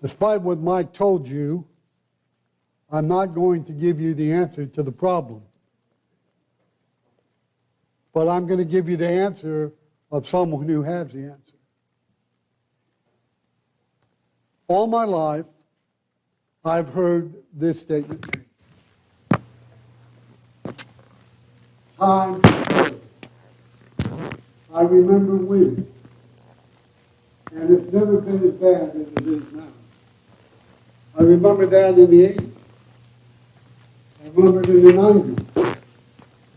Despite what Mike told you, I'm not going to give you the answer to the problem. But I'm going to give you the answer of someone who has the answer. All my life, I've heard this statement made. Time to play. I remember when. And it's never been as bad as it is now. I remember that in the 80s. I remember it in the 90s.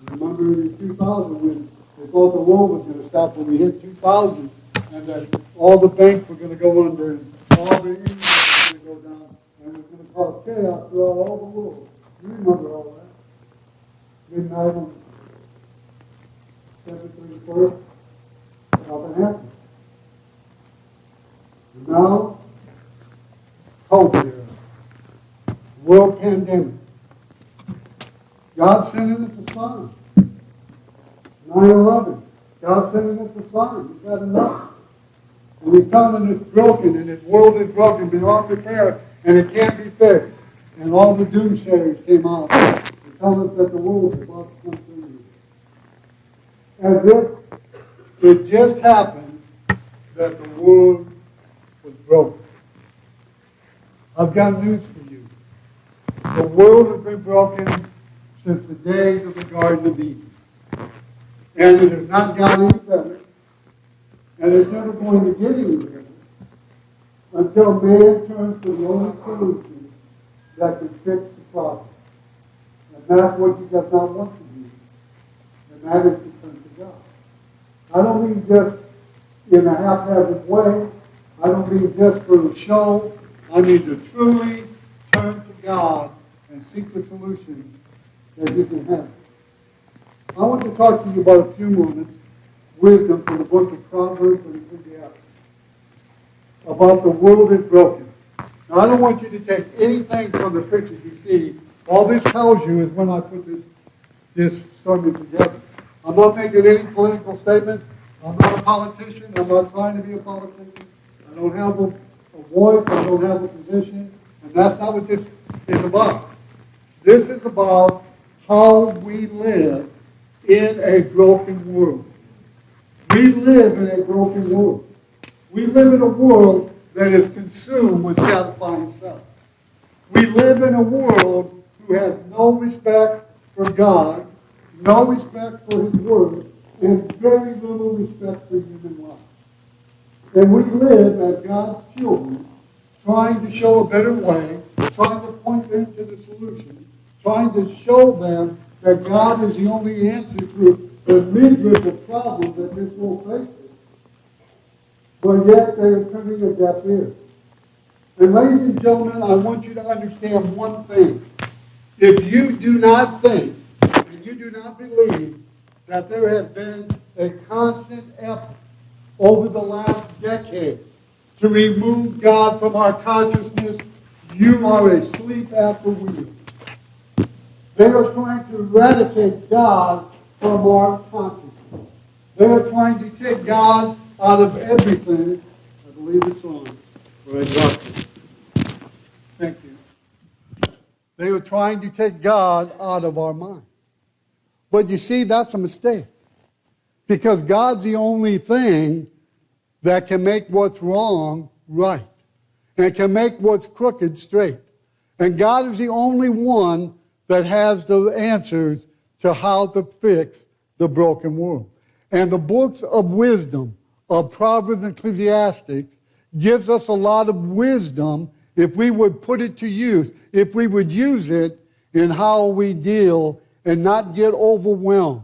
I remember it in 2000 when they thought the world was going to stop when we hit 2000 and that all the banks were going to go under and all the incomes were going to go down and it was going to cause chaos throughout all the world. You remember all that. Midnight on December 31st, nothing happened. And now, COVID era, world pandemic. God sending us a sign. 9/11. God sending us a sign. He's had enough. And He's telling us it's broken, and His world is broken, beyond repair, and it can't be fixed. And all the doomsayers came out and telling us that the world is about to come to you. As if it just happened that the world was broken. I've got news for you. The world has been broken since the days of the Garden of Eden. And it has not gotten any better. And it's never going to get any better until man turns to the only solution that can fix the problem. And that's what He does not want to do. And that is to turn to God. I don't mean just in a haphazard way. I don't mean just for a show. I mean to truly turn to God and seek the solution that He can have. I want to talk to you about a few moments, wisdom from the book of Proverbs and Ecclesiastes, about the world is broken. Now, I don't want you to take anything from the pictures you see. All this tells you is when I put this sermon together. I'm not making any political statement. I'm not a politician. I'm not trying to be a politician. I don't have a voice. I don't have a position. And that's not what this is about. This is about how we live in a broken world. We live in a broken world. We live in a world that is consumed with satisfying self. We live in a world who has no respect for God, no respect for His Word, and very little respect for human life. And we live as God's children, trying to show a better way, trying to point them to the solution, trying to show them that God is the only answer to the myriad of problems that this world faces. But yet they are turning a deaf ear. And ladies and gentlemen, I want you to understand one thing. If you do not think and you do not believe that there has been a constant effort over the last decade to remove God from our consciousness, you are asleep at the wheel. They are trying to eradicate God from our consciousness. They are trying to take God out of everything. I believe it's on. Where I dropped it. Thank you. They are trying to take God out of our mind. But you see, that's a mistake. Because God's the only thing that can make what's wrong right. And can make what's crooked straight. And God is the only one that has the answers to how to fix the broken world. And the books of wisdom of Proverbs and Ecclesiastes gives us a lot of wisdom if we would put it to use, if we would use it in how we deal and not get overwhelmed.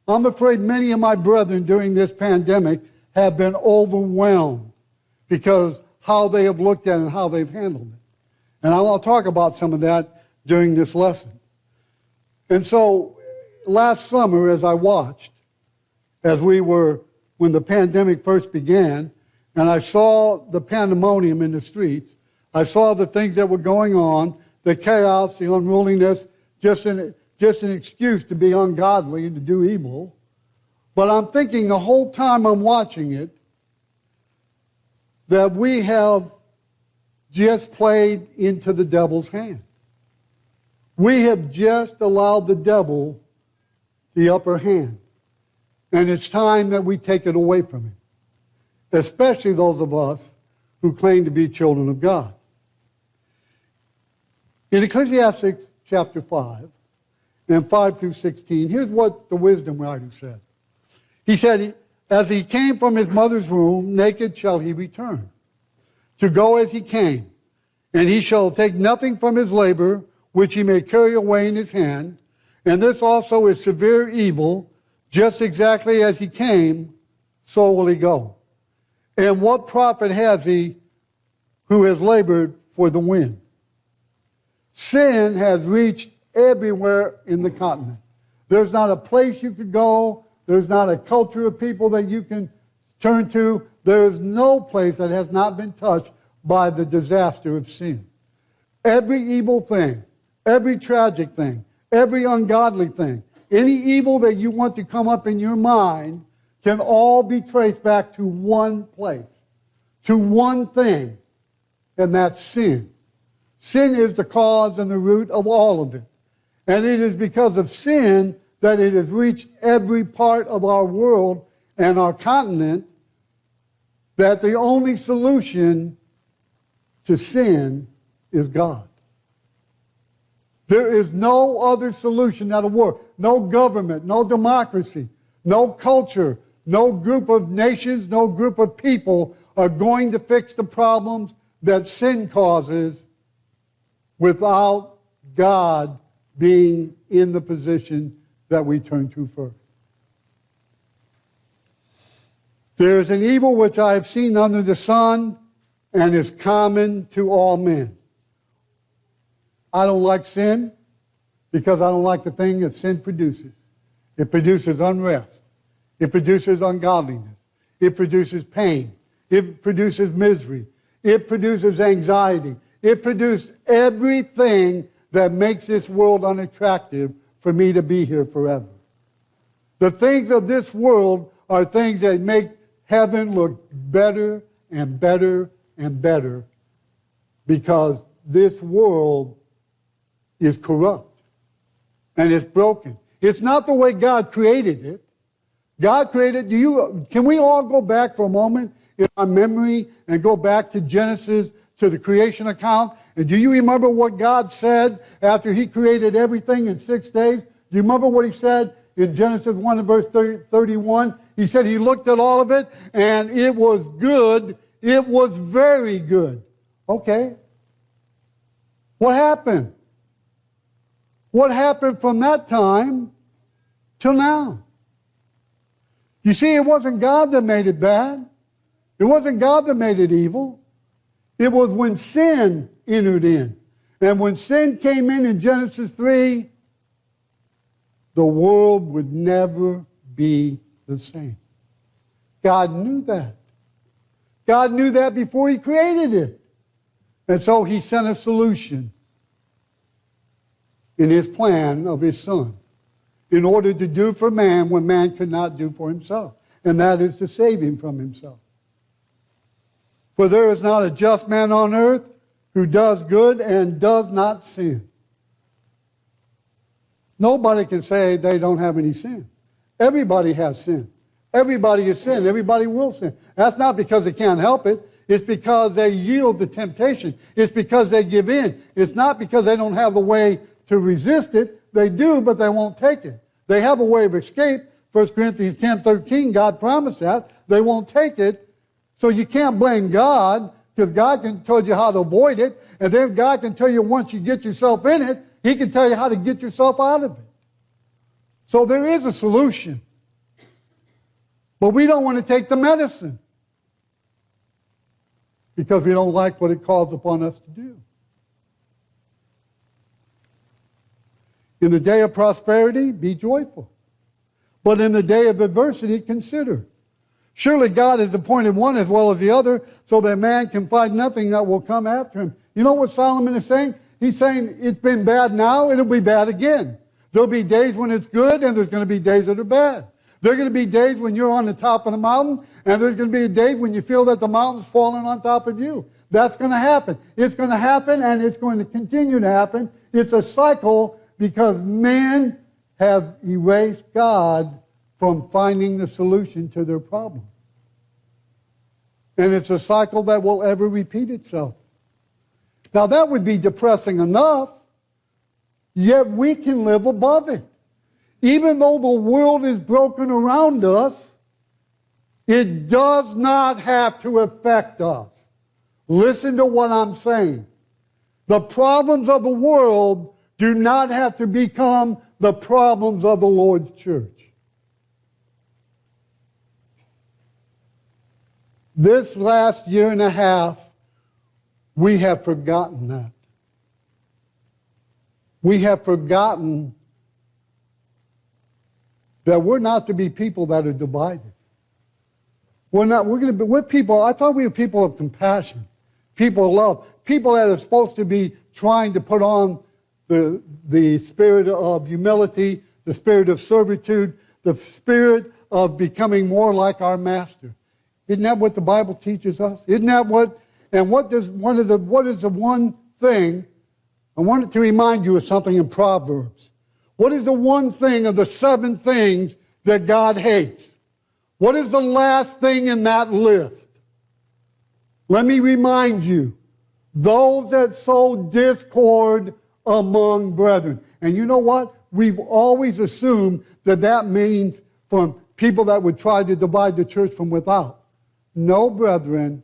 I'm afraid many of my brethren during this pandemic have been overwhelmed because how they have looked at it and how they've handled it. And I'll talk about some of that during this lesson. And so last summer as I watched, when the pandemic first began, and I saw the pandemonium in the streets, I saw the things that were going on, the chaos, the unruliness, just an excuse to be ungodly and to do evil. But I'm thinking the whole time I'm watching it, that we have just played into the devil's hand. We have just allowed the devil the upper hand. And it's time that we take it away from him, especially those of us who claim to be children of God. In Ecclesiastes chapter 5 and 5 through 16, here's what the wisdom writer said. He said, as he came from his mother's womb, naked shall he return, to go as he came. And he shall take nothing from his labor, which he may carry away in his hand. And this also is severe evil, just exactly as he came, so will he go. And what profit has he who has labored for the wind? Sin has reached everywhere in the continent. There's not a place you could go. There's not a culture of people that you can turn to. There is no place that has not been touched by the disaster of sin. Every evil thing, every tragic thing, every ungodly thing, any evil that you want to come up in your mind can all be traced back to one place, to one thing, and that's sin. Sin is the cause and the root of all of it. And it is because of sin that it has reached every part of our world and our continent, that the only solution to sin is God. There is no other solution that'll work. No government, no democracy, no culture, no group of nations, no group of people are going to fix the problems that sin causes without God being in the position that we turn to first. There is an evil which I have seen under the sun and is common to all men. I don't like sin because I don't like the thing that sin produces. It produces unrest. It produces ungodliness. It produces pain. It produces misery. It produces anxiety. It produces everything that makes this world unattractive for me to be here forever. The things of this world are things that make heaven look better and better and better because this world is corrupt and it's broken. It's not the way God created it. God created, can we all go back for a moment in our memory and go back to Genesis, to the creation account? And do you remember what God said after he created everything in 6 days? Do you remember what he said in Genesis 1 and verse 31? He said he looked at all of it and it was good. It was very good. Okay. What happened? What happened from that time till now? You see, it wasn't God that made it bad. It wasn't God that made it evil. It was when sin entered in. And when sin came in Genesis 3, the world would never be the same. God knew that. God knew that before he created it. And so he sent a solution in his plan of his Son in order to do for man what man could not do for himself. And that is to save him from himself. For there is not a just man on earth who does good and does not sin. Nobody can say they don't have any sin. Everybody has sin. Everybody has sinned. Everybody will sin. That's not because they can't help it. It's because they yield to temptation. It's because they give in. It's not because they don't have the way to resist it. They do, but they won't take it. They have a way of escape. 1 Corinthians 10:13, God promised that. They won't take it. So you can't blame God, because God can tell you how to avoid it. And then God can tell you once you get yourself in it, he can tell you how to get yourself out of it. So there is a solution. But we don't want to take the medicine because we don't like what it calls upon us to do. In the day of prosperity, be joyful. But in the day of adversity, consider. Surely God has appointed one as well as the other, so that man can find nothing that will come after him. You know what Solomon is saying? He's saying it's been bad now, it'll be bad again. There'll be days when it's good, and there's going to be days that are bad. There are going to be days when you're on the top of the mountain, and there's going to be days when you feel that the mountain's falling on top of you. That's going to happen. It's going to happen, and it's going to continue to happen. It's a cycle because men have erased God from finding the solution to their problem. And it's a cycle that will ever repeat itself. Now, that would be depressing enough, yet we can live above it. Even though the world is broken around us, it does not have to affect us. Listen to what I'm saying. The problems of the world do not have to become the problems of the Lord's church. This last year and a half, we have forgotten that. We have forgotten that we're not to be people that are divided. We're people, I thought we were people of compassion, people of love, people that are supposed to be trying to put on the spirit of humility, the spirit of servitude, the spirit of becoming more like our Master. Isn't that what the Bible teaches us? Isn't that what, and what is the one thing, I wanted to remind you of something in Proverbs. What is the one thing of the 7 things that God hates? What is the last thing in that list? Let me remind you, those that sow discord among brethren. And you know what? We've always assumed that that means from people that would try to divide the church from without. No, brethren.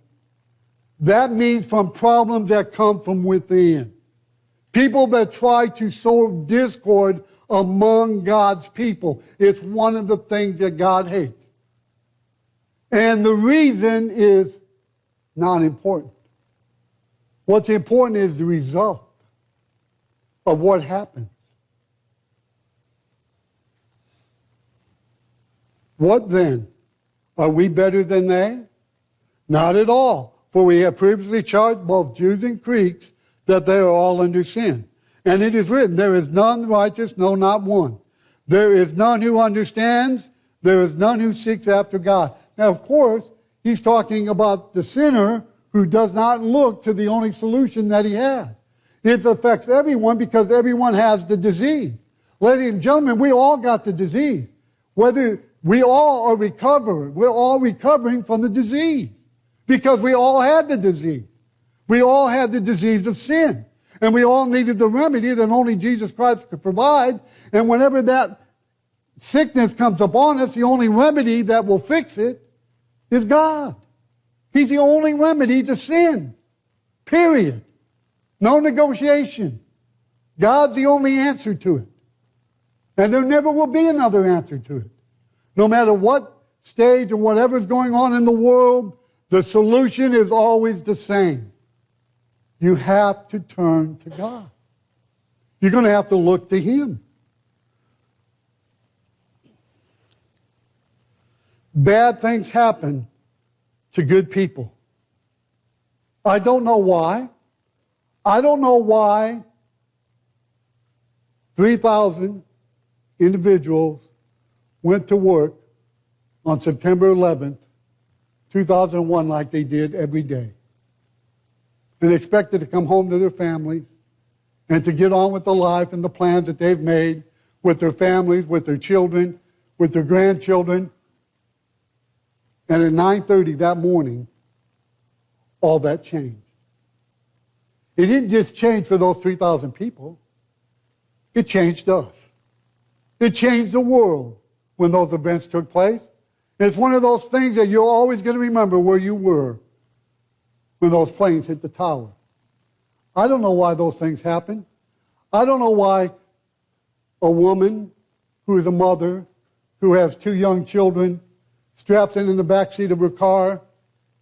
That means from problems that come from within. People that try to sow discord among God's people. It's one of the things that God hates. And the reason is not important. What's important is the result of what happens. What then? Are we better than they? Not at all. For we have previously charged both Jews and Greeks that they are all under sin. And it is written, there is none righteous, no, not one. There is none who understands. There is none who seeks after God. Now, of course, he's talking about the sinner who does not look to the only solution that he has. It affects everyone because everyone has the disease. Ladies and gentlemen, we all got the disease. Whether we all are recovering, we're all recovering from the disease because we all had the disease. We all had the disease of sin. And we all needed the remedy that only Jesus Christ could provide. And whenever that sickness comes upon us, the only remedy that will fix it is God. He's the only remedy to sin. Period. No negotiation. God's the only answer to it. And there never will be another answer to it. No matter what stage or whatever's going on in the world, the solution is always the same. You have to turn to God. You're going to have to look to Him. Bad things happen to good people. I don't know why. I don't know why 3,000 individuals went to work on September 11th, 2001 like they did every day. And expected to come home to their families and to get on with the life and the plans that they've made with their families, with their children, with their grandchildren. And at 9:30 that morning, all that changed. It didn't just change for those 3,000 people. It changed us. It changed the world when those events took place. And it's one of those things that you're always going to remember where you were when those planes hit the tower. I don't know why those things happen. I don't know why a woman who is a mother, who has 2 young children, straps in the back seat of her car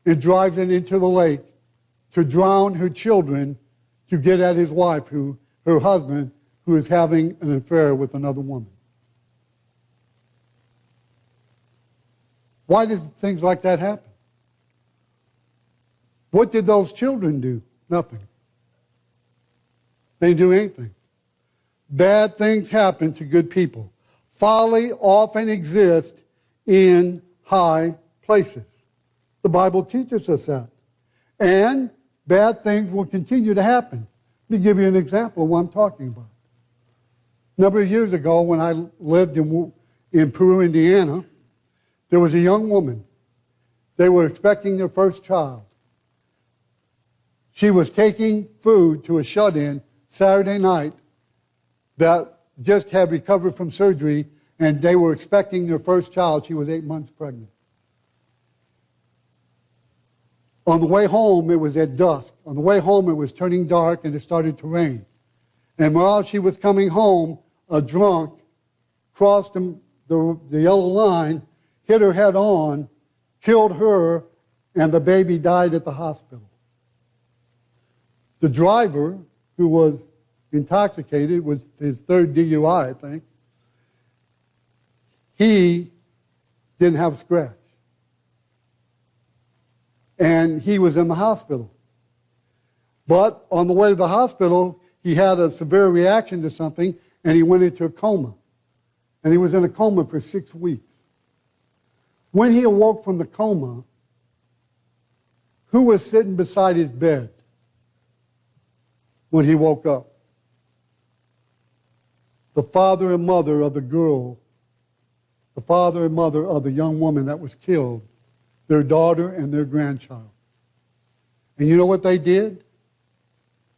and drives it into the lake to drown her children to get at his wife, her husband, who is having an affair with another woman. Why did things like that happen? What did those children do? Nothing. They didn't do anything. Bad things happen to good people. Folly often exists in high places. The Bible teaches us that. And bad things will continue to happen. Let me give you an example of what I'm talking about. A number of years ago, when I lived in Peru, Indiana, there was a young woman. They were expecting their first child. She was taking food to a shut-in Saturday night that just had recovered from surgery, and they were expecting their first child. She was 8 months pregnant. On the way home, it was at dusk. On the way home, it was turning dark, and it started to rain. And while she was coming home, a drunk crossed the yellow line, hit her head on, killed her, and the baby died at the hospital. The driver, who was intoxicated, was his third DUI, I think, he didn't have a scratch. And he was in the hospital. But on the way to the hospital, he had a severe reaction to something, and he went into a coma. And he was in a coma for 6 weeks. When he awoke from the coma, who was sitting beside his bed when he woke up? The father and mother of the girl, the father and mother of the young woman that was killed, their daughter and their grandchild. And you know what they did?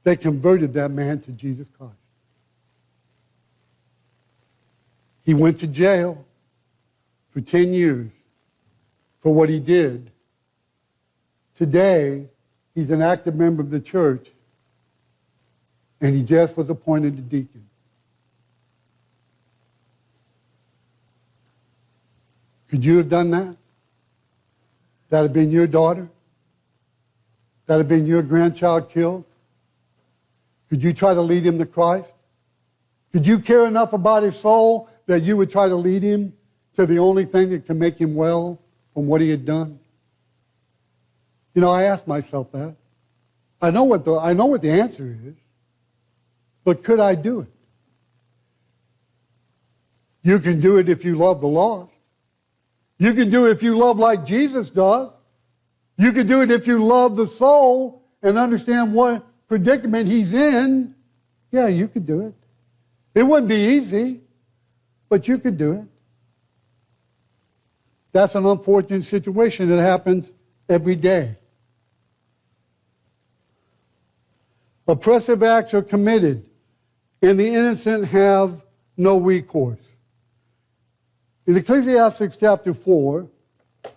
They converted that man to Jesus Christ. He went to jail for 10 years for what he did. Today, he's an active member of the church, and he just was appointed a deacon. Could you have done that? That had been your daughter? That had been your grandchild killed? Could you try to lead him to Christ? Could you care enough about his soul that you would try to lead him to the only thing that can make him well from what he had done? You know, I asked myself that. I know what the answer is, but could I do it? You can do it if you love the lost. You can do it if you love like Jesus does. You can do it if you love the soul and understand what predicament he's in. Yeah, you could do it. It wouldn't be easy, but you could do it. That's an unfortunate situation that happens every day. Oppressive acts are committed, and the innocent have no recourse. In Ecclesiastes chapter 4,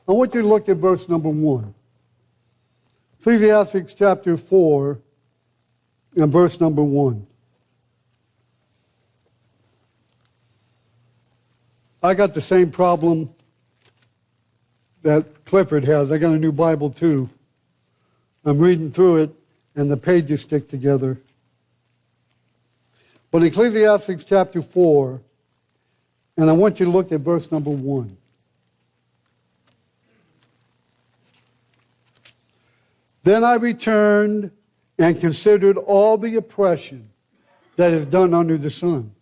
I want you to look at verse number 1. Ecclesiastes chapter 4 and verse number 1. I got the same problem that Clifford has. I got a new Bible too. I'm reading through it, and the pages stick together. But Ecclesiastes chapter 4, and I want you to look at verse number 1. Then I returned and considered all the oppression that is done under the sun.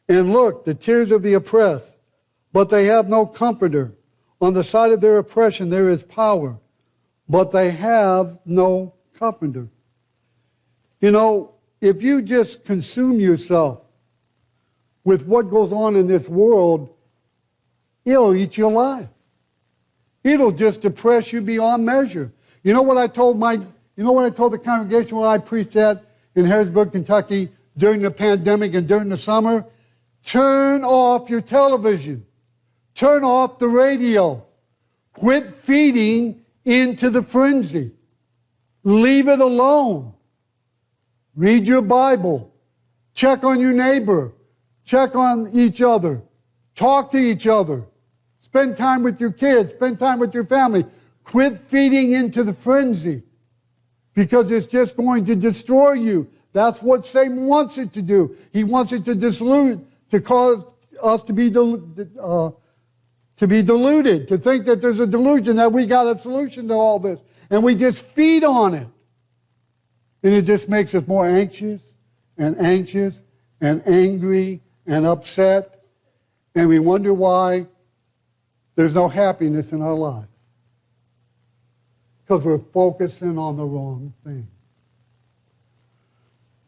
And look, the tears of the oppressed, but they have no comforter. On the side of their oppression there is power, but they have no comforter. You know, if you just consume yourself with what goes on in this world, it'll eat you alive. It'll just depress you beyond measure. You know what I told the congregation when I preached at in Harrisburg, Kentucky during the pandemic and during the summer? Turn off your television. Turn off the radio. Quit feeding into the frenzy. Leave it alone. Read your Bible. Check on your neighbor. Check on each other. Talk to each other. Spend time with your kids. Spend time with your family. Quit feeding into the frenzy, because it's just going to destroy you. That's what Satan wants it to do. He wants it to dilute, to cause us to be deluded, to think that there's a delusion, that we got a solution to all this. And we just feed on it. And it just makes us more anxious and angry and upset. And we wonder why there's no happiness in our life. Because we're focusing on the wrong thing.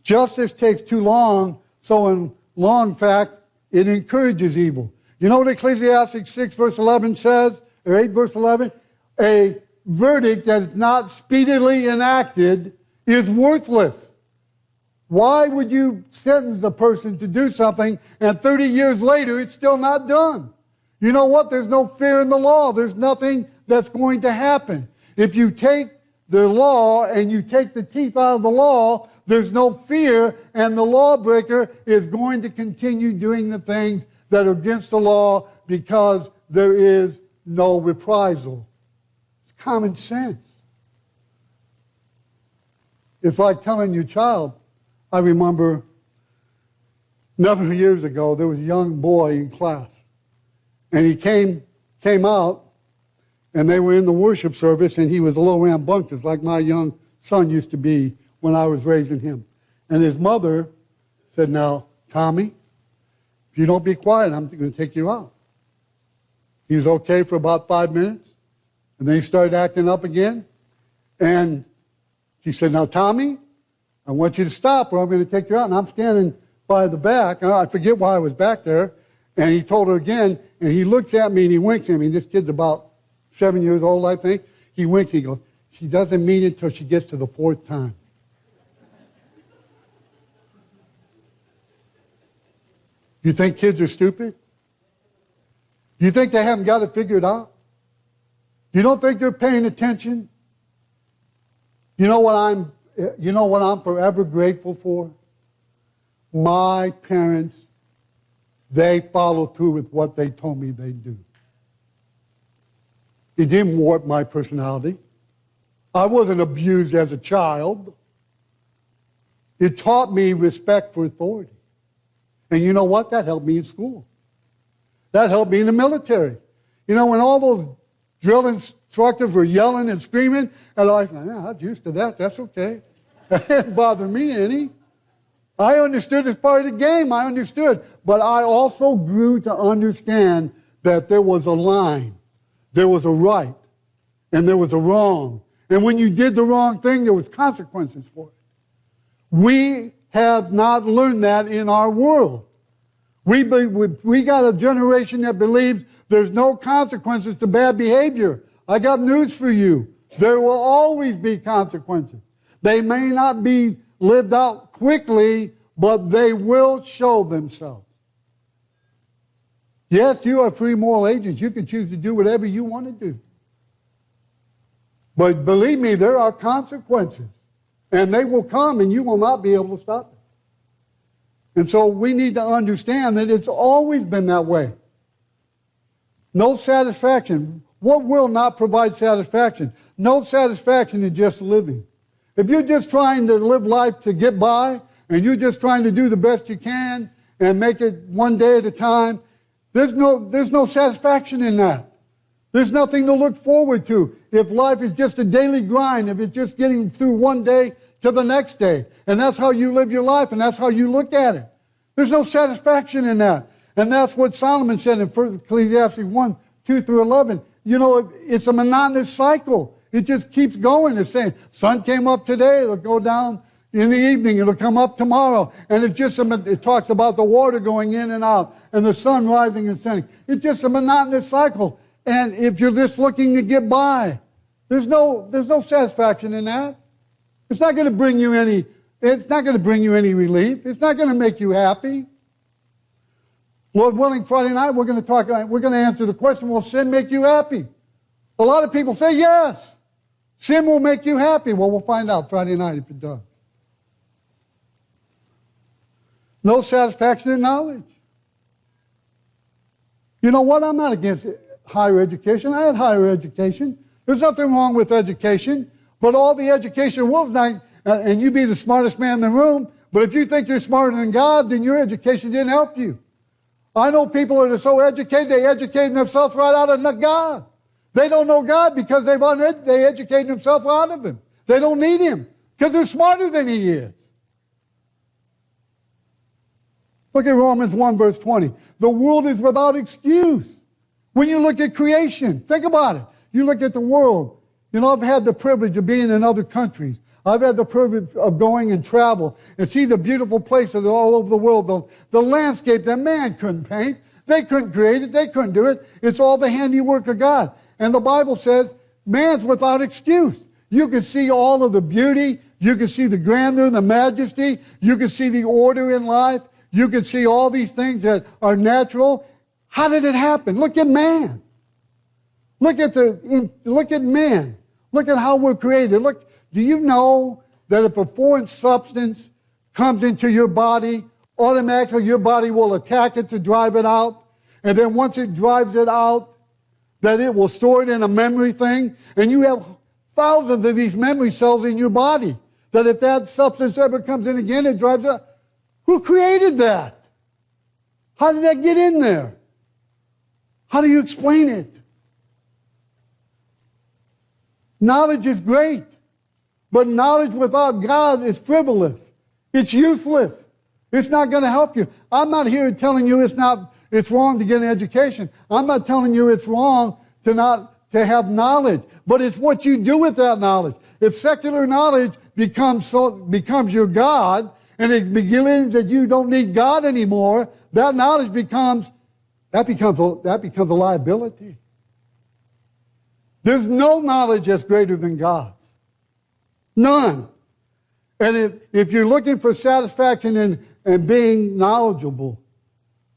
Justice takes too long, so in long fact, it encourages evil. You know what Ecclesiastes 6 verse 11 says, or 8 verse 11? A verdict that is not speedily enacted is worthless. Why would you sentence a person to do something and 30 years later it's still not done? You know what? There's no fear in the law. There's nothing that's going to happen. If you take the law and you take the teeth out of the law, there's no fear, and the lawbreaker is going to continue doing the things that are against the law because there is no reprisal. It's common sense. It's like telling your child, I remember a number of years ago, there was a young boy in class, and he came out, and they were in the worship service, and he was a little rambunctious, like my young son used to be when I was raising him. And his mother said, now, Tommy, if you don't be quiet, I'm going to take you out. He was okay for about 5 minutes, and then he started acting up again. And she said, now, Tommy, I want you to stop or I'm going to take you out. And I'm standing by the back. I forget why I was back there. And he told her again, and he looks at me and he winks at me. This kid's about 7 years old, I think. He winks and he goes, she doesn't mean it until she gets to the 4th time. You think kids are stupid? You think they haven't got it figured out? You don't think they're paying attention? You know what I'm forever grateful for? My parents, they follow through with what they told me they'd do. It didn't warp my personality. I wasn't abused as a child. It taught me respect for authority. And you know what? That helped me in school. That helped me in the military. You know, when all those drill instructors were yelling and screaming, and I thought, yeah, I'm used to that. That's okay. That didn't bother me any. I understood it's part of the game. I understood. But I also grew to understand that there was a line. There was a right. And there was a wrong. And when you did the wrong thing, there was consequences for it. We have not learned that in our world. We got a generation that believes there's no consequences to bad behavior. I got news for you. There will always be consequences. They may not be lived out quickly, but they will show themselves. Yes, you are free moral agents. You can choose to do whatever you want to do. But believe me, there are consequences. And they will come and you will not be able to stop them. And so we need to understand that it's always been that way. No satisfaction. What will not provide satisfaction? No satisfaction in just living. If you're just trying to live life to get by, and you're just trying to do the best you can and make it one day at a time, there's no satisfaction in that. There's nothing to look forward to if life is just a daily grind, if it's just getting through one day to the next day. And that's how you live your life, and that's how you look at it. There's no satisfaction in that. And that's what Solomon said in Ecclesiastes 1, 2 through 11. You know, it's a monotonous cycle. It just keeps going. It's saying, sun came up today, it'll go down in the evening, it'll come up tomorrow. And it talks about the water going in and out, and the sun rising and setting. It's just a monotonous cycle. And if you're just looking to get by, there's no satisfaction in that. It's not going to bring you any relief. It's not going to make you happy. Lord willing, Friday night we're going to answer the question, will sin make you happy? A lot of people say yes. Sin will make you happy. Well, we'll find out Friday night if it does. No satisfaction in knowledge. You know what? I'm not against higher education. I had higher education. There's nothing wrong with education. But all the education will not, and you be the smartest man in the room, but if you think you're smarter than God, then your education didn't help you. I know people that are so educated, they educate themselves right out of God. They don't know God because they educated themselves out of Him. They don't need Him because they're smarter than He is. Look at Romans 1 verse 20. The world is without excuse. When you look at creation, think about it. You look at the world. You know, I've had the privilege of being in other countries. I've had the privilege of going and travel and see the beautiful places all over the world. The landscape that man couldn't paint. They couldn't create it. They couldn't do it. It's all the handiwork of God. And the Bible says man's without excuse. You can see all of the beauty. You can see the grandeur and the majesty. You can see the order in life. You can see all these things that are natural. How did it happen? Look at man. Look at man. Look at how we're created. Look. Do you know that if a foreign substance comes into your body, automatically your body will attack it to drive it out? And then once it drives it out, that it will store it in a memory thing? And you have thousands of these memory cells in your body, that if that substance ever comes in again, it drives it out. Who created that? How did that get in there? How do you explain it? Knowledge is great. But knowledge without God is frivolous. It's useless. It's not going to help you. I'm not here telling you it's wrong to get an education. I'm not telling you it's wrong to have knowledge. But it's what you do with that knowledge. If secular knowledge becomes your God, and it begins that you don't need God anymore, that knowledge becomes a liability. There's no knowledge that's greater than God. None. And if you're looking for satisfaction in being knowledgeable,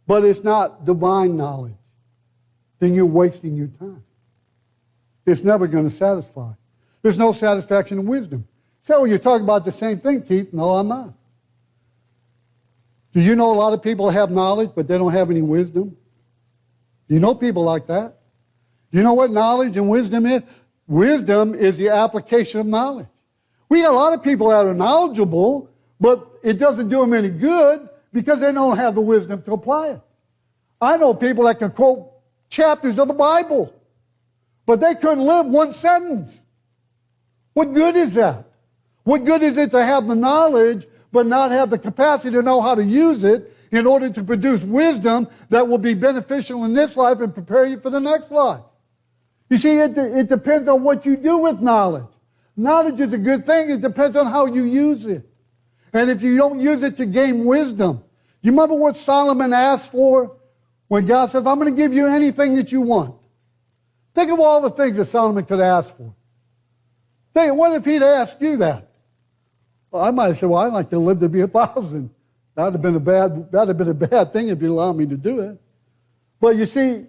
but it's not divine knowledge, then you're wasting your time. It's never going to satisfy. There's no satisfaction in wisdom. So you're talking about the same thing, Keith. No, I'm not. Do you know a lot of people have knowledge, but they don't have any wisdom? Do you know people like that? Do you know what knowledge and wisdom is? Wisdom is the application of knowledge. We got a lot of people that are knowledgeable, but it doesn't do them any good because they don't have the wisdom to apply it. I know people that can quote chapters of the Bible, but they couldn't live one sentence. What good is that? What good is it to have the knowledge but not have the capacity to know how to use it in order to produce wisdom that will be beneficial in this life and prepare you for the next life? You see, it depends on what you do with knowledge. Knowledge is a good thing. It depends on how you use it. And if you don't use it to gain wisdom, you remember what Solomon asked for when God says, I'm going to give you anything that you want. Think of all the things that Solomon could ask for. Think, what if he'd asked you that? Well, I might have said, well, I'd like to live to be 1,000. That'd have been a bad thing if you allowed me to do it. But you see,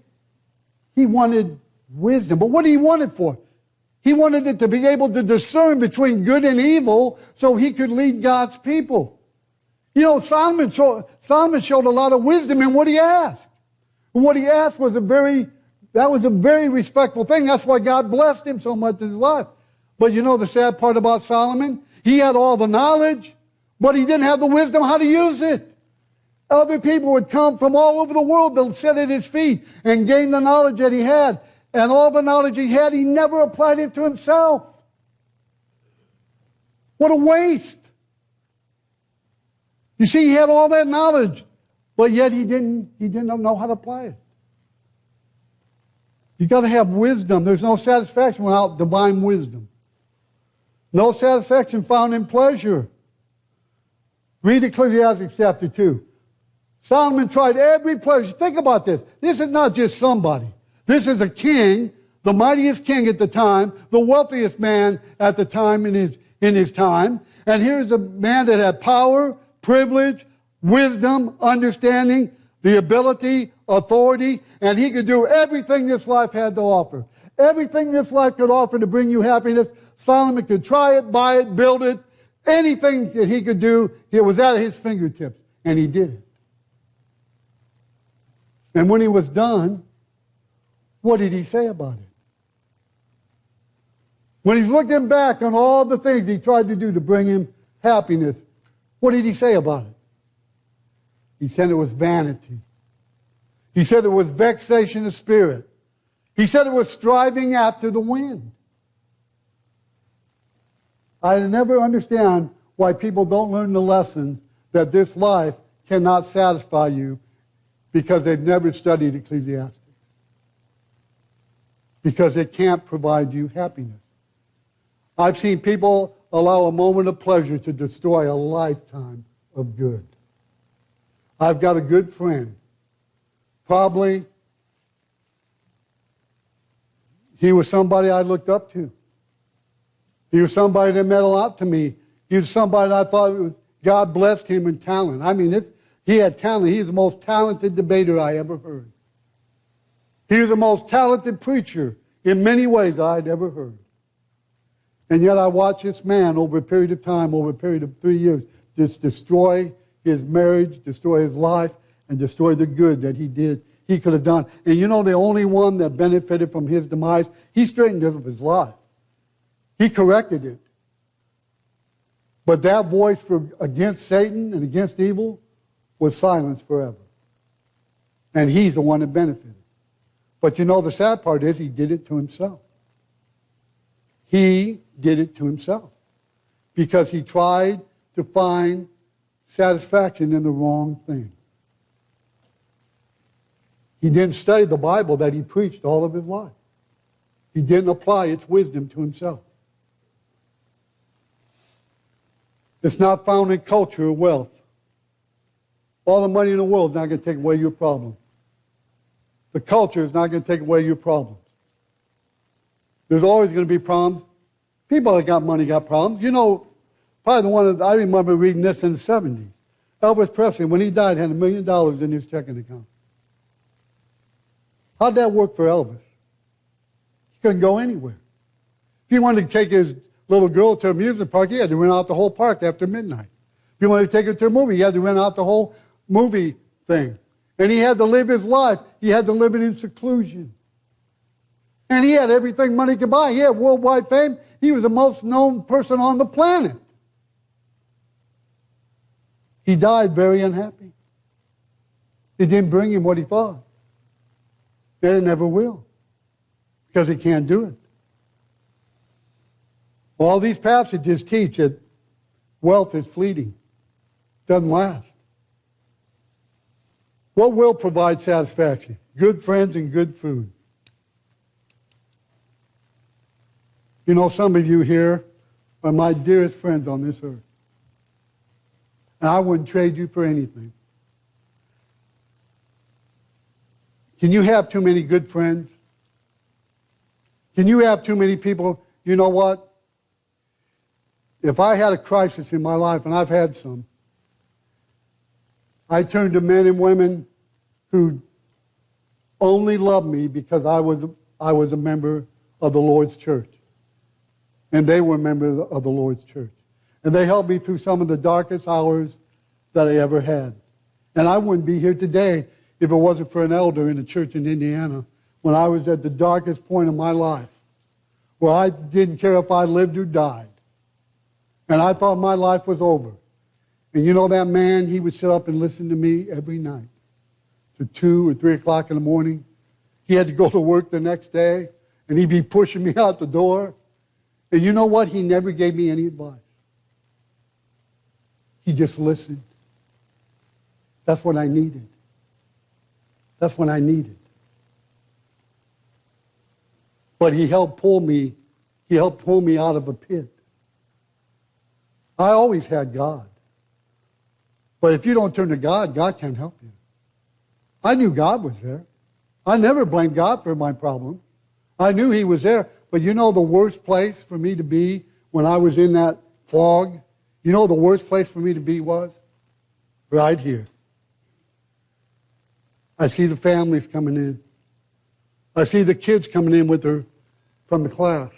he wanted wisdom. But what did he want it for? He wanted it to be able to discern between good and evil so he could lead God's people. You know, Solomon showed a lot of wisdom in what he asked. And what he asked was a very respectful thing. That's why God blessed him so much in his life. But you know the sad part about Solomon? He had all the knowledge, but he didn't have the wisdom how to use it. Other people would come from all over the world to sit at his feet and gain the knowledge that he had. And all the knowledge he had, he never applied it to himself. What a waste. You see, he had all that knowledge, but yet he didn't know how to apply it. You've got to have wisdom. There's no satisfaction without divine wisdom. No satisfaction found in pleasure. Read Ecclesiastes chapter 2. Solomon tried every pleasure. Think about this. This is not just somebody. This is a king, the mightiest king at the time, the wealthiest man at the time in his time. And here's a man that had power, privilege, wisdom, understanding, the ability, authority, and he could do everything this life had to offer. Everything this life could offer to bring you happiness, Solomon could try it, buy it, build it. Anything that he could do, it was at his fingertips, and he did it. And when he was done, what did he say about it? When he's looking back on all the things he tried to do to bring him happiness, what did he say about it? He said it was vanity. He said it was vexation of spirit. He said it was striving after the wind. I never understand why people don't learn the lessons that this life cannot satisfy you because they've never studied Ecclesiastes. Because it can't provide you happiness. I've seen people allow a moment of pleasure to destroy a lifetime of good. I've got a good friend. Probably he was somebody I looked up to. He was somebody that meant a lot to me. He was somebody that I thought God blessed him in talent. I mean, he had talent. He's the most talented debater I ever heard. He was the most talented preacher in many ways I'd ever heard. And yet I watched this man over a period of time, over a period of 3 years, just destroy his marriage, destroy his life, and destroy the good that he could have done. And you know the only one that benefited from his demise, he straightened up his life. He corrected it. But that voice against Satan and against evil was silenced forever. And he's the one that benefited. But you know the sad part is he did it to himself. He did it to himself. Because he tried to find satisfaction in the wrong thing. He didn't study the Bible that he preached all of his life. He didn't apply its wisdom to himself. It's not found in culture or wealth. All the money in the world is not going to take away your problem. The culture is not going to take away your problems. There's always going to be problems. People that got money got problems. You know, probably the one that I remember reading this in the 70s. Elvis Presley, when he died, had $1 million in his checking account. How'd that work for Elvis? He couldn't go anywhere. If he wanted to take his little girl to an amusement park, he had to rent out the whole park after midnight. If he wanted to take her to a movie, he had to rent out the whole movie thing. And he had to live his life. He had to live it in seclusion. And he had everything money could buy. He had worldwide fame. He was the most known person on the planet. He died very unhappy. It didn't bring him what he thought. And it never will. Because he can't do it. All these passages teach that wealth is fleeting. Doesn't last. What will provide satisfaction? Good friends and good food. You know, some of you here are my dearest friends on this earth. And I wouldn't trade you for anything. Can you have too many good friends? Can you have too many people? You know what? If I had a crisis in my life, and I've had some, I turned to men and women who only loved me because I was a member of the Lord's church. And they were a member of the Lord's church. And they helped me through some of the darkest hours that I ever had. And I wouldn't be here today if it wasn't for an elder in a church in Indiana when I was at the darkest point of my life, where I didn't care if I lived or died. And I thought my life was over. And you know that man, he would sit up and listen to me every night to 2 or 3 o'clock in the morning. He had to go to work the next day, and he'd be pushing me out the door. And you know what? He never gave me any advice. He just listened. That's what I needed. That's what I needed. But he helped pull me out of a pit. I always had God. But if you don't turn to God, God can't help you. I knew God was there. I never blamed God for my problem. I knew he was there. But you know the worst place for me to be when I was in that fog? You know the worst place for me to be was? Right here. I see the families coming in. I see the kids coming in from the class.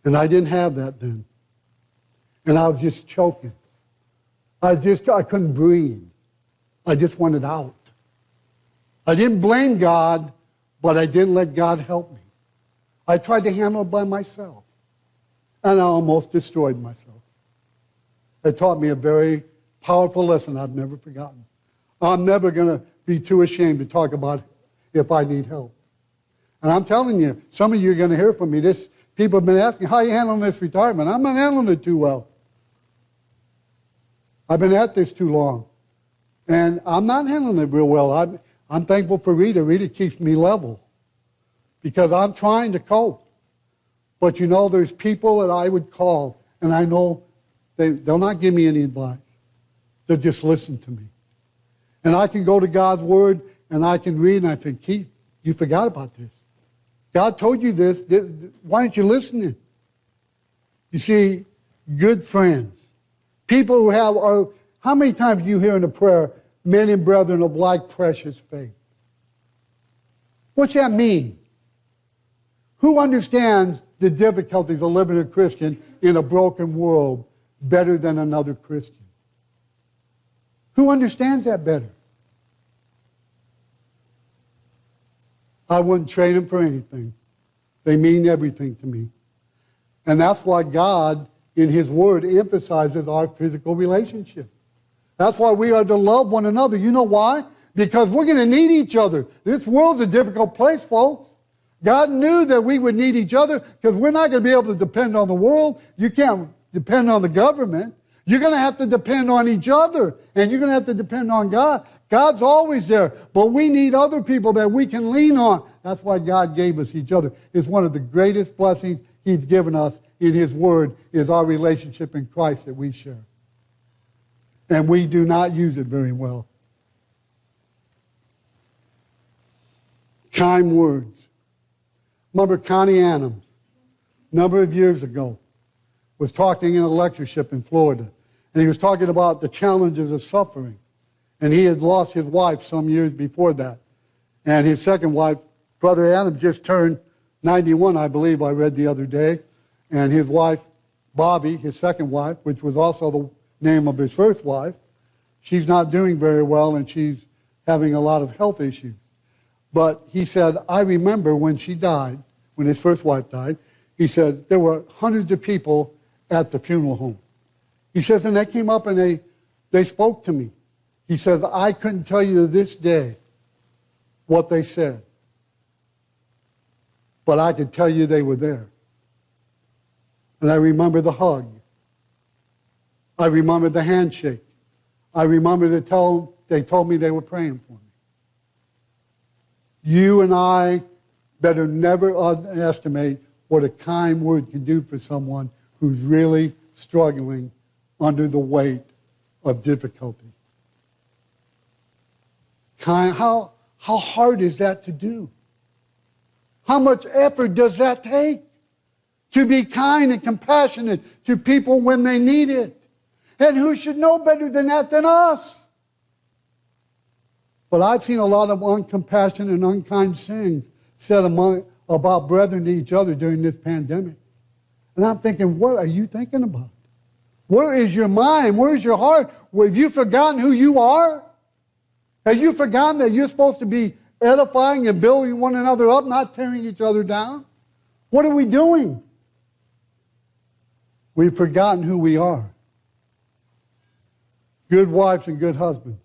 And I didn't have that then. And I was just choking. I couldn't breathe. I just wanted out. I didn't blame God, but I didn't let God help me. I tried to handle it by myself. And I almost destroyed myself. It taught me a very powerful lesson I've never forgotten. I'm never going to be too ashamed to talk about if I need help. And I'm telling you, some of you are going to hear from me. People have been asking, how are you handling this retirement? I'm not handling it too well. I've been at this too long. And I'm not handling it real well. I'm thankful for Rita. Rita keeps me level. Because I'm trying to cope. But you know, there's people that I would call and I know they'll not give me any advice. They'll just listen to me. And I can go to God's Word, and I can read, and I think, Keith, you forgot about this. God told you this. Why aren't you listening? You see, good friends, people who have, how many times do you hear in a prayer, men and brethren of like precious faith? What's that mean? Who understands the difficulties of living a Christian in a broken world better than another Christian? Who understands that better? I wouldn't trade them for anything. They mean everything to me. And that's why God, in His Word, emphasizes our physical relationship. That's why we are to love one another. You know why? Because we're going to need each other. This world's a difficult place, folks. God knew that we would need each other because we're not going to be able to depend on the world. You can't depend on the government. You're going to have to depend on each other, and you're going to have to depend on God. God's always there, but we need other people that we can lean on. That's why God gave us each other. It's one of the greatest blessings He's given us in His Word is our relationship in Christ that we share. And we do not use it very well. Kind words. Remember Connie Adams, a number of years ago, was talking in a lectureship in Florida. And he was talking about the challenges of suffering. And he had lost his wife some years before that. And his second wife, Brother Adams, just turned 91, I believe I read the other day. And his wife, Bobby, his second wife, which was also the name of his first wife, she's not doing very well and she's having a lot of health issues. But he said, I remember when she died, when his first wife died, he said, there were hundreds of people at the funeral home. He says, and they came up and they spoke to me. He says, I couldn't tell you to this day what they said. But I could tell you they were there. And I remember the hug. I remember the handshake. I remember they told me they were praying for me. You and I better never underestimate what a kind word can do for someone who's really struggling under the weight of difficulty. How hard is that to do? How much effort does that take? To be kind and compassionate to people when they need it. And who should know better than that than us? But I've seen a lot of uncompassionate and unkind things said about brethren to each other during this pandemic. And I'm thinking, what are you thinking about? Where is your mind? Where is your heart? Have you forgotten who you are? Have you forgotten that you're supposed to be edifying and building one another up, not tearing each other down? What are we doing? We've forgotten who we are. Good wives and good husbands.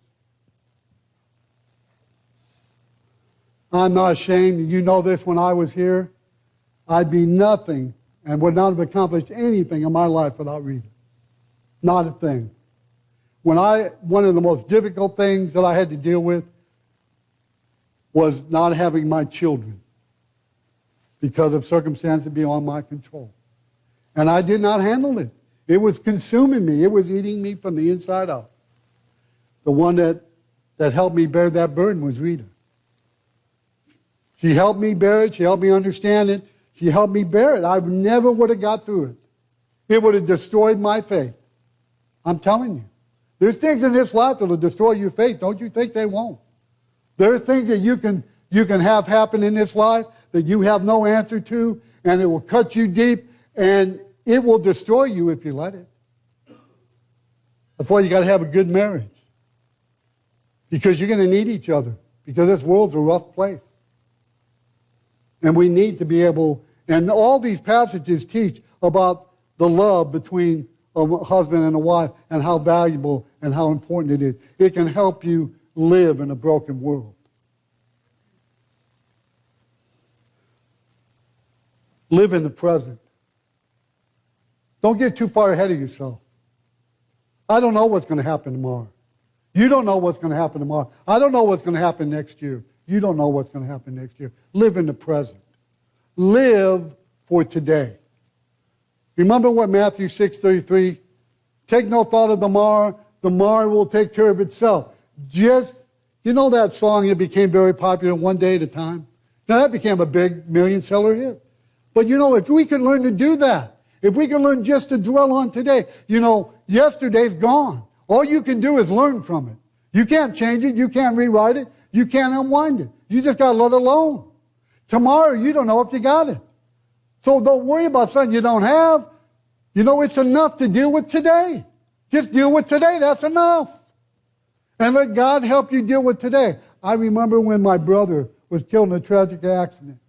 I'm not ashamed. You know this, when I was here, I'd be nothing and would not have accomplished anything in my life without Rita. Not a thing. One of the most difficult things that I had to deal with was not having my children because of circumstances beyond my control. And I did not handle it. It was consuming me. It was eating me from the inside out. The one that helped me bear that burden was Rita. She helped me bear it. She helped me understand it. She helped me bear it. I never would have got through it. It would have destroyed my faith. I'm telling you. There's things in this life that will destroy your faith. Don't you think they won't? There are things that you can have happen in this life that you have no answer to, and it will cut you deep, and it will destroy you if you let it. That's why you got to have a good marriage. Because you're going to need each other. Because this world's a rough place. And we need to be able, and all these passages teach about the love between a husband and a wife and how valuable and how important it is. It can help you live in a broken world. Live in the present. Don't get too far ahead of yourself. I don't know what's going to happen tomorrow. You don't know what's going to happen tomorrow. I don't know what's going to happen next year. You don't know what's going to happen next year. Live in the present. Live for today. Remember what Matthew 6:33, take no thought of the morrow will take care of itself. Just, you know that song that became very popular, One Day at a Time? Now that became a big million-seller hit. But you know, if we could learn to do that, if we can learn just to dwell on today, you know, yesterday's gone. All you can do is learn from it. You can't change it. You can't rewrite it. You can't unwind it. You just got to let it alone. Tomorrow, you don't know if you got it. So don't worry about something you don't have. You know, it's enough to deal with today. Just deal with today. That's enough. And let God help you deal with today. I remember when my brother was killed in a tragic accident.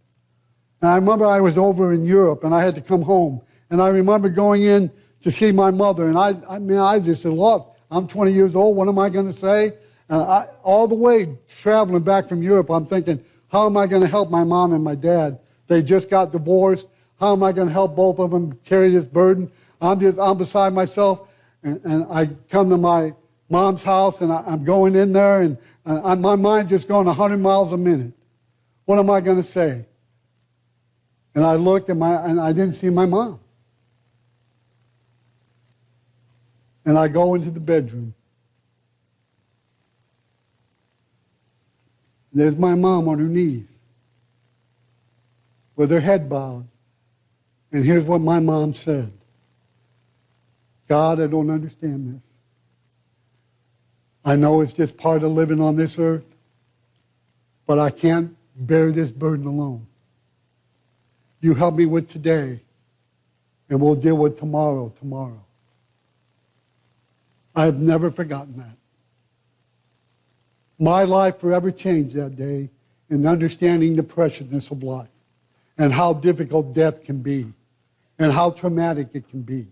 And I remember I was over in Europe and I had to come home. And I remember going in to see my mother. And I just said, look, I'm 20 years old. What am I going to say? And all the way traveling back from Europe, I'm thinking, how am I going to help my mom and my dad? They just got divorced. How am I going to help both of them carry this burden? I'm beside myself. And I come to my mom's house, and I'm going in there, and my mind's just going 100 miles a minute. What am I going to say? And I looked, and I didn't see my mom. And I go into the bedroom. There's my mom on her knees with her head bowed. And here's what my mom said. God, I don't understand this. I know it's just part of living on this earth, but I can't bear this burden alone. You help me with today, and we'll deal with tomorrow. I have never forgotten that. My life forever changed that day in understanding the preciousness of life and how difficult death can be and how traumatic it can be.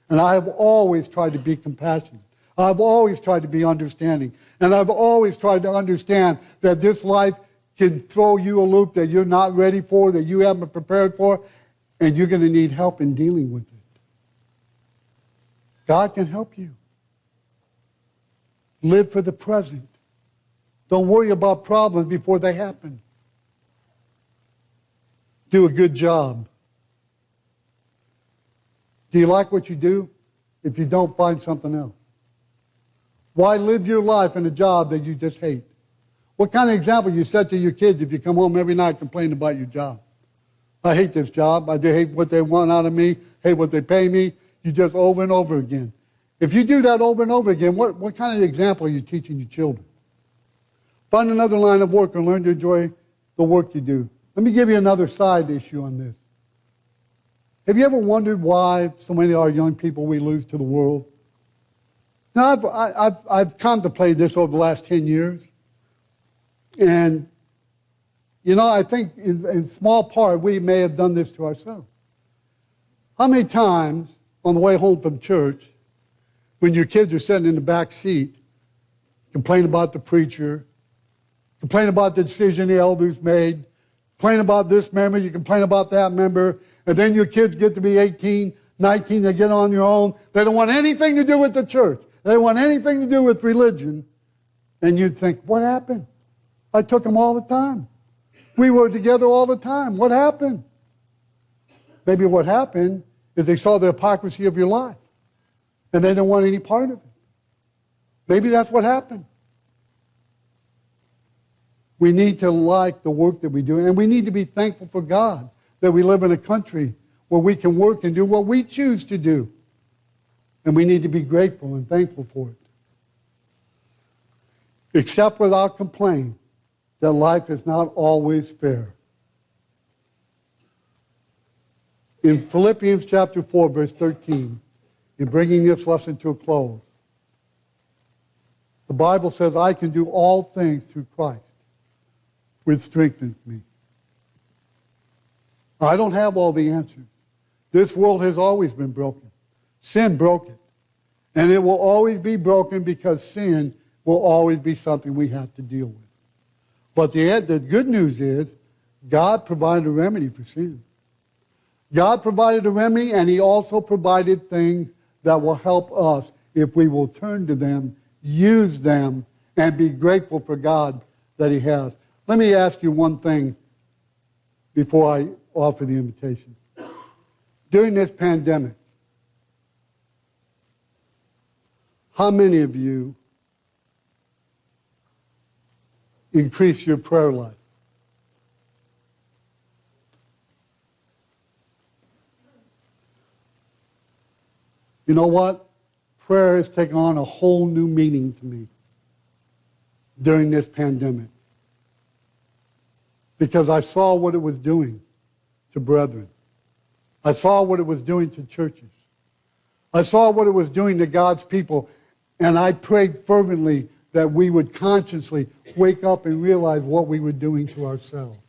And I have always tried to be compassionate. I've always tried to be understanding. And I've always tried to understand that this life can throw you a loop that you're not ready for, that you haven't prepared for, and you're going to need help in dealing with it. God can help you. Live for the present. Don't worry about problems before they happen. Do a good job. Do you like what you do? If you don't, find something else. Why live your life in a job that you just hate? What kind of example you set to your kids if you come home every night complaining about your job? I hate this job. I hate what they want out of me, hate what they pay me. You just over and over again. If you do that over and over again, what kind of example are you teaching your children? Find another line of work and learn to enjoy the work you do. Let me give you another side issue on this. Have you ever wondered why so many of our young people we lose to the world? Now, I've contemplated this over the last 10 years. And, you know, I think in small part we may have done this to ourselves. How many times on the way home from church, when your kids are sitting in the back seat, complain about the preacher, complain about the decision the elders made, complain about this member, you complain about that member, and then your kids get to be 18, 19, they get on their own. They don't want anything to do with the church. They don't want anything to do with religion. And you'd think, what happened? I took them all the time. We were together all the time. What happened? Maybe what happened is they saw the hypocrisy of your life, and they didn't want any part of it. Maybe that's what happened. We need to like the work that we do, and we need to be thankful for God that we live in a country where we can work and do what we choose to do. And we need to be grateful and thankful for it. Accept without complaint that life is not always fair. In Philippians chapter 4, verse 13, in bringing this lesson to a close, the Bible says, I can do all things through Christ, which strengthens me. I don't have all the answers. This world has always been broken. Sin broke it. And it will always be broken because sin will always be something we have to deal with. But the good news is God provided a remedy for sin. God provided a remedy, and He also provided things that will help us if we will turn to them, use them, and be grateful for God that He has. Let me ask you one thing before I offer the invitation. During this pandemic, how many of you increase your prayer life? You know what? Prayer has taken on a whole new meaning to me during this pandemic, because I saw what it was doing to brethren. I saw what it was doing to churches. I saw what it was doing to God's people, and I prayed fervently that we would consciously wake up and realize what we were doing to ourselves.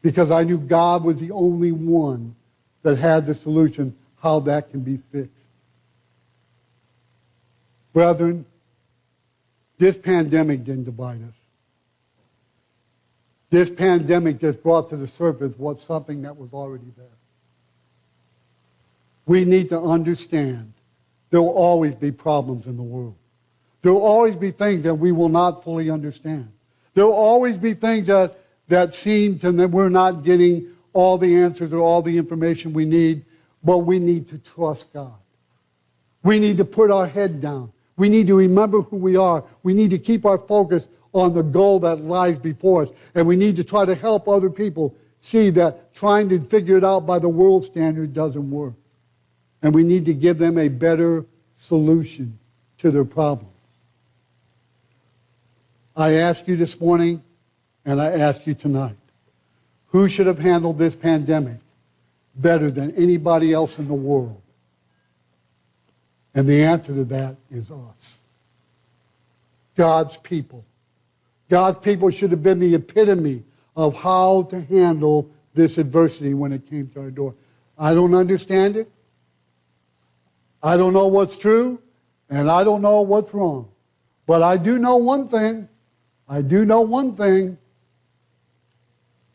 Because I knew God was the only one that had the solution how that can be fixed. Brethren, this pandemic didn't divide us. This pandemic just brought to the surface what's something that was already there. We need to understand there will always be problems in the world. There will always be things that we will not fully understand. There will always be things that seem to that we're not getting all the answers or all the information we need, but we need to trust God. We need to put our head down. We need to remember who we are. We need to keep our focus on the goal that lies before us. And we need to try to help other people see that trying to figure it out by the world standard doesn't work. And we need to give them a better solution to their problems. I ask you this morning, and I ask you tonight, who should have handled this pandemic better than anybody else in the world? And the answer to that is us. God's people. God's people should have been the epitome of how to handle this adversity when it came to our door. I don't understand it. I don't know what's true, and I don't know what's wrong. But I do know one thing. I do know one thing.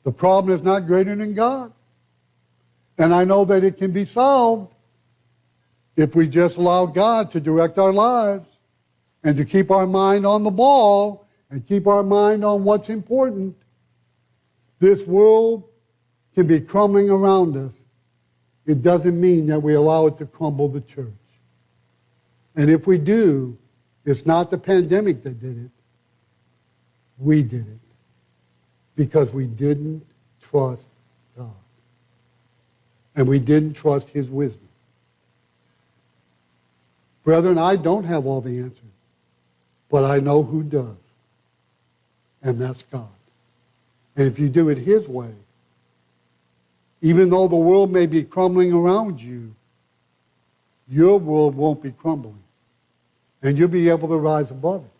The problem is not greater than God. And I know that it can be solved if we just allow God to direct our lives and to keep our mind on the ball and keep our mind on what's important. This world can be crumbling around us. It doesn't mean that we allow it to crumble the church. And if we do, it's not the pandemic that did it. We did it. Because we didn't trust God. And we didn't trust His wisdom. Brethren, I don't have all the answers. But I know who does. And that's God. And if you do it His way, even though the world may be crumbling around you, your world won't be crumbling. And you'll be able to rise above it.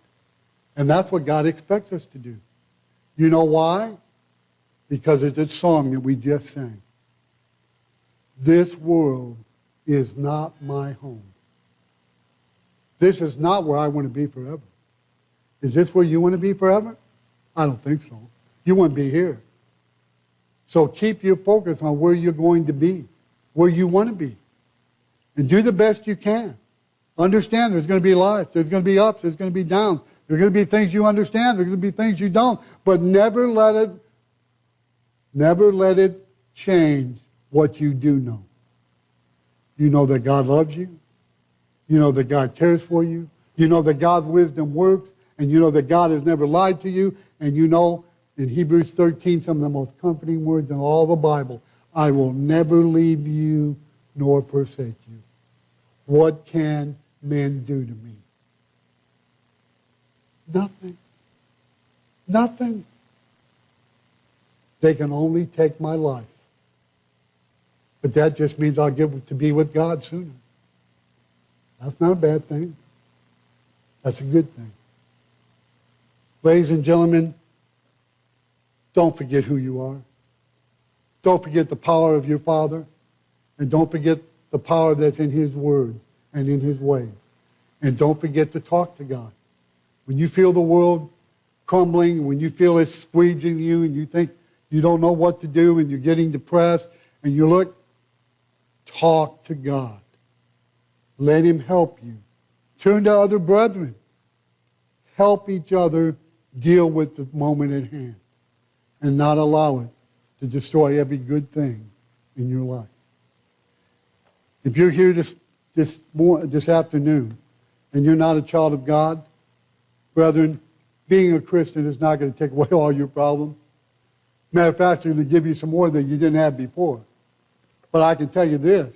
And that's what God expects us to do. You know why? Because it's a song that we just sang. This world is not my home. This is not where I want to be forever. Is this where you want to be forever? I don't think so. You want to be here. So keep your focus on where you're going to be, where you want to be. And do the best you can. Understand there's going to be life. There's going to be ups. There's going to be downs. There's going to be things you understand. There's going to be things you don't. But never let it change what you do know. You know that God loves you. You know that God cares for you. You know that God's wisdom works. And you know that God has never lied to you. And you know, in Hebrews 13, some of the most comforting words in all the Bible, I will never leave you nor forsake you. What can men do to me? Nothing. Nothing. They can only take my life. But that just means I'll get to be with God sooner. That's not a bad thing. That's a good thing. Ladies and gentlemen, don't forget who you are. Don't forget the power of your Father. And don't forget the power that's in His Word and in His ways. And don't forget to talk to God. When you feel the world crumbling, when you feel it squeezing you and you think you don't know what to do and you're getting depressed and you look, talk to God. Let Him help you. Turn to other brethren. Help each other deal with the moment at hand and not allow it to destroy every good thing in your life. If you're here this afternoon and you're not a child of God, brethren, being a Christian is not going to take away all your problems. Matter of fact, it's going to give you some more that you didn't have before. But I can tell you this,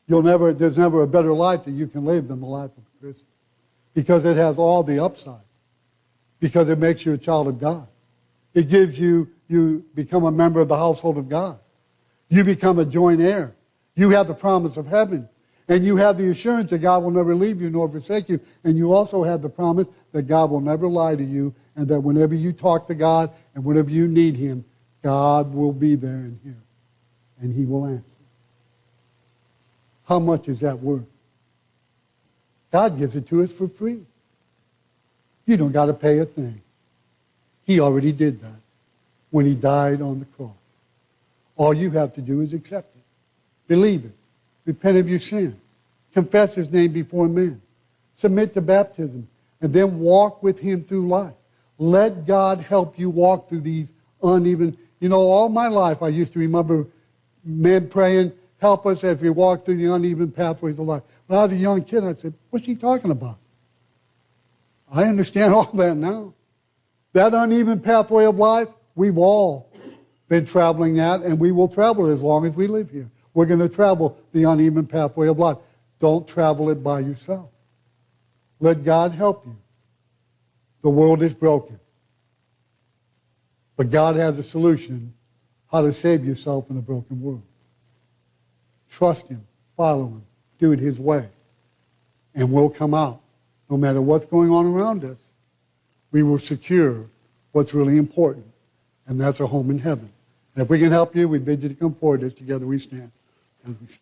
there's never a better life that you can live than the life of a Christian. Because it has all the upside. Because it makes you a child of God. It gives you become a member of the household of God. You become a joint heir. You have the promise of heaven. And you have the assurance that God will never leave you nor forsake you. And you also have the promise that God will never lie to you, and that whenever you talk to God and whenever you need Him, God will be there and hear. And He will answer. How much is that worth? God gives it to us for free. You don't got to pay a thing. He already did that when He died on the cross. All you have to do is accept it. Believe it. Repent of your sin. Confess His name before men. Submit to baptism. And then walk with Him through life. Let God help you walk through these uneven... all my life I used to remember men praying, help us as we walk through the uneven pathways of life. When I was a young kid, I said, what's he talking about? I understand all that now. That uneven pathway of life, we've all been traveling that, and we will travel it as long as we live here. We're going to travel the uneven pathway of life. Don't travel it by yourself. Let God help you. The world is broken. But God has a solution how to save yourself in a broken world. Trust Him. Follow Him. Do it His way. And we'll come out. No matter what's going on around us, we will secure what's really important. And that's a home in heaven. And if we can help you, we bid you to come forward as together we stand. As we stand.